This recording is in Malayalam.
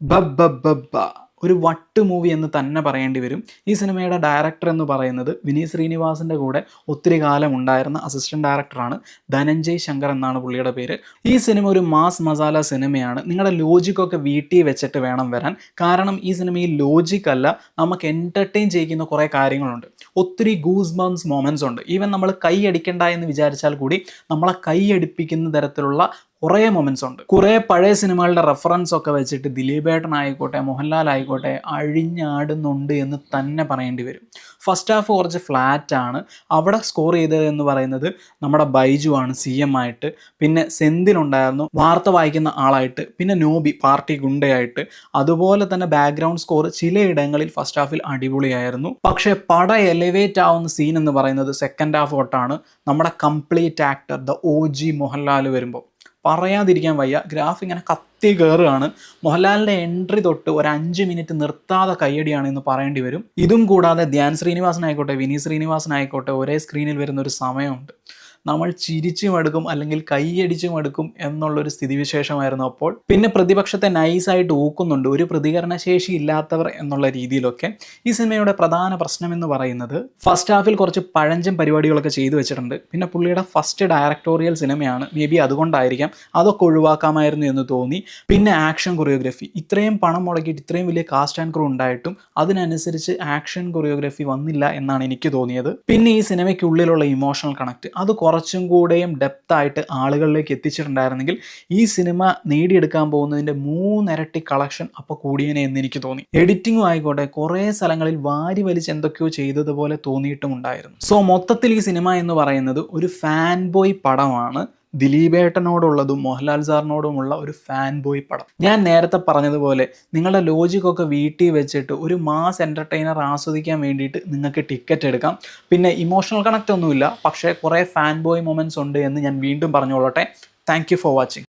ബബ്ബബ്ബബ്ബ ഒരു വട്ട് മൂവി എന്ന് തന്നെ പറയേണ്ടി വരും. ഈ സിനിമയുടെ ഡയറക്ടർ എന്ന് പറയുന്നത് വിനീത് ശ്രീനിവാസന്റെ കൂടെ ഒത്തിരി കാലം ഉണ്ടായിരുന്ന അസിസ്റ്റന്റ് ഡയറക്ടറാണ്. ധനഞ്ജയ് ശങ്കർ എന്നാണ് പുള്ളിയുടെ പേര്. ഈ സിനിമ ഒരു മാസ് മസാല സിനിമയാണ്. നിങ്ങളുടെ ലോജിക്കൊക്കെ വീട്ടിൽ വെച്ചിട്ട് വേണം വരാൻ. കാരണം ഈ സിനിമയിൽ ലോജിക് അല്ല, നമുക്ക് എൻ്റർടൈൻ ചെയ്യിക്കുന്ന കുറേ കാര്യങ്ങളുണ്ട്. ഒത്തിരി ഗൂസ് ബംസ് മൊമെൻറ്റ്സ് ഉണ്ട്. ഈവൻ നമ്മൾ കൈ അടിക്കണ്ട എന്ന് വിചാരിച്ചാൽ കൂടി നമ്മളെ കൈ അടിപ്പിക്കുന്ന തരത്തിലുള്ള കുറേ മൊമെൻറ്റ്സ് ഉണ്ട്. കുറേ പഴയ സിനിമകളുടെ റെഫറൻസ് ഒക്കെ വെച്ചിട്ട് ദിലീപേട്ടൻ ആയിക്കോട്ടെ, മോഹൻലാൽ ആയിക്കോട്ടെ അഴിഞ്ഞാടുന്നുണ്ട് എന്ന് തന്നെ പറയേണ്ടി വരും. ഫസ്റ്റ് ഹാഫ് കുറച്ച് ഫ്ലാറ്റ് ആണ്. അവിടെ സ്കോർ ചെയ്തത് എന്ന് പറയുന്നത് നമ്മുടെ ബൈജു ആണ് CM ആയിട്ട്. പിന്നെ സെന്തിലുണ്ടായിരുന്നു വാർത്ത വായിക്കുന്ന ആളായിട്ട്. പിന്നെ നോബി പാർട്ടി ഗുണ്ടയായിട്ട്. അതുപോലെ തന്നെ ബാക്ക്ഗ്രൗണ്ട് സ്കോർ ചിലയിടങ്ങളിൽ ഫസ്റ്റ് ഹാഫിൽ അടിപൊളിയായിരുന്നു. പക്ഷേ പടം എലിവേറ്റ് ആവുന്ന സീൻ എന്ന് പറയുന്നത് സെക്കൻഡ് ഹാഫ് തൊട്ടാണ്. നമ്മുടെ complete actor the OG Mohanlal വരുമ്പോൾ പറയാതിരിക്കാൻ വയ്യ. ഗ്രാഫ് ഇങ്ങനെ കത്തി കയറുകയാണ്. മോഹൻലാലിൻ്റെ എൻട്രി തൊട്ട് ഒരു 5 മിനിറ്റ് നിർത്താതെ കയ്യടിയാണ് എന്ന് പറയേണ്ടി വരും. ഇതും കൂടാതെ ധ്യാൻ ശ്രീനിവാസനായിക്കോട്ടെ, വിനീത് ശ്രീനിവാസനായിക്കോട്ടെ ഒരേ സ്ക്രീനിൽ വരുന്ന ഒരു സമയമുണ്ട്. നമ്മൾ ചിരിച്ചും എടുക്കും അല്ലെങ്കിൽ കൈയടിച്ചും എടുക്കും എന്നുള്ളൊരു സ്ഥിതിവിശേഷമായിരുന്നു അപ്പോൾ. പിന്നെ പ്രതിപക്ഷത്തെ നൈസായിട്ട് ഊക്കുന്നുണ്ട്, ഒരു പ്രതികരണശേഷി ഇല്ലാത്തവർ എന്നുള്ള രീതിയിലൊക്കെ. ഈ സിനിമയുടെ പ്രധാന പ്രശ്നം എന്ന് പറയുന്നത് ഫസ്റ്റ് ഹാഫിൽ കുറച്ച് പഴഞ്ചൻ പരിപാടികളൊക്കെ ചെയ്തു വെച്ചിട്ടുണ്ട്. പിന്നെ പുള്ളിയുടെ ഫസ്റ്റ് ഡയറക്ടോറിയൽ സിനിമയാണ്, മേ ബി അതുകൊണ്ടായിരിക്കാം അതൊക്കെ ഒഴിവാക്കാമായിരുന്നു എന്ന് തോന്നി. പിന്നെ ആക്ഷൻ കൊറിയോഗ്രഫി, ഇത്രയും പണം മുടക്കിയിട്ട് ഇത്രയും വലിയ കാസ്റ്റ് ആൻഡ് ക്രൂ ഉണ്ടായിട്ടും അതിനനുസരിച്ച് ആക്ഷൻ കൊറിയോഗ്രഫി വന്നില്ല എന്നാണ് എനിക്ക് തോന്നിയത്. പിന്നെ ഈ സിനിമയ്ക്കുള്ളിലുള്ള ഇമോഷണൽ കണക്ട് അത് കുറച്ചും കൂടെയും ഡെപ്തായിട്ട് ആളുകളിലേക്ക് എത്തിച്ചിട്ടുണ്ടായിരുന്നെങ്കിൽ ഈ സിനിമ നേടിയെടുക്കാൻ പോകുന്നതിൻ്റെ 3 ഇരട്ടി കളക്ഷൻ അപ്പോൾ കൂടിയനെ എന്ന് എനിക്ക് തോന്നി. എഡിറ്റിങ്ങും ആയിക്കോട്ടെ കുറേ സ്ഥലങ്ങളിൽ വാരി വലിച്ച് എന്തൊക്കെയോ ചെയ്തതുപോലെ തോന്നിയിട്ടും ഉണ്ടായിരുന്നു. സോ മൊത്തത്തിൽ ഈ സിനിമ എന്ന് പറയുന്നത് ഒരു ഫാൻ ബോയ് പടമാണ്. ദിലീപേട്ടനോടുള്ളതും മോഹൻലാൽ സാറിനോടുമുള്ള ഒരു ഫാൻ ബോയ് പടം. ഞാൻ നേരത്തെ പറഞ്ഞതുപോലെ നിങ്ങളുടെ ലോജിക്കൊക്കെ വീട്ടിൽ വെച്ചിട്ട് ഒരു മാസ് എൻ്റർടൈനർ ആസ്വദിക്കാൻ വേണ്ടിയിട്ട് നിങ്ങൾക്ക് ടിക്കറ്റ് എടുക്കാം. പിന്നെ ഇമോഷണൽ കണക്റ്റ് ഒന്നുമില്ല, പക്ഷേ കുറേ ഫാൻ ബോയ് മൊമെൻറ്റ്സ് ഉണ്ട് എന്ന് ഞാൻ വീണ്ടും പറഞ്ഞുകൊള്ളട്ടെ. Thank you for watching.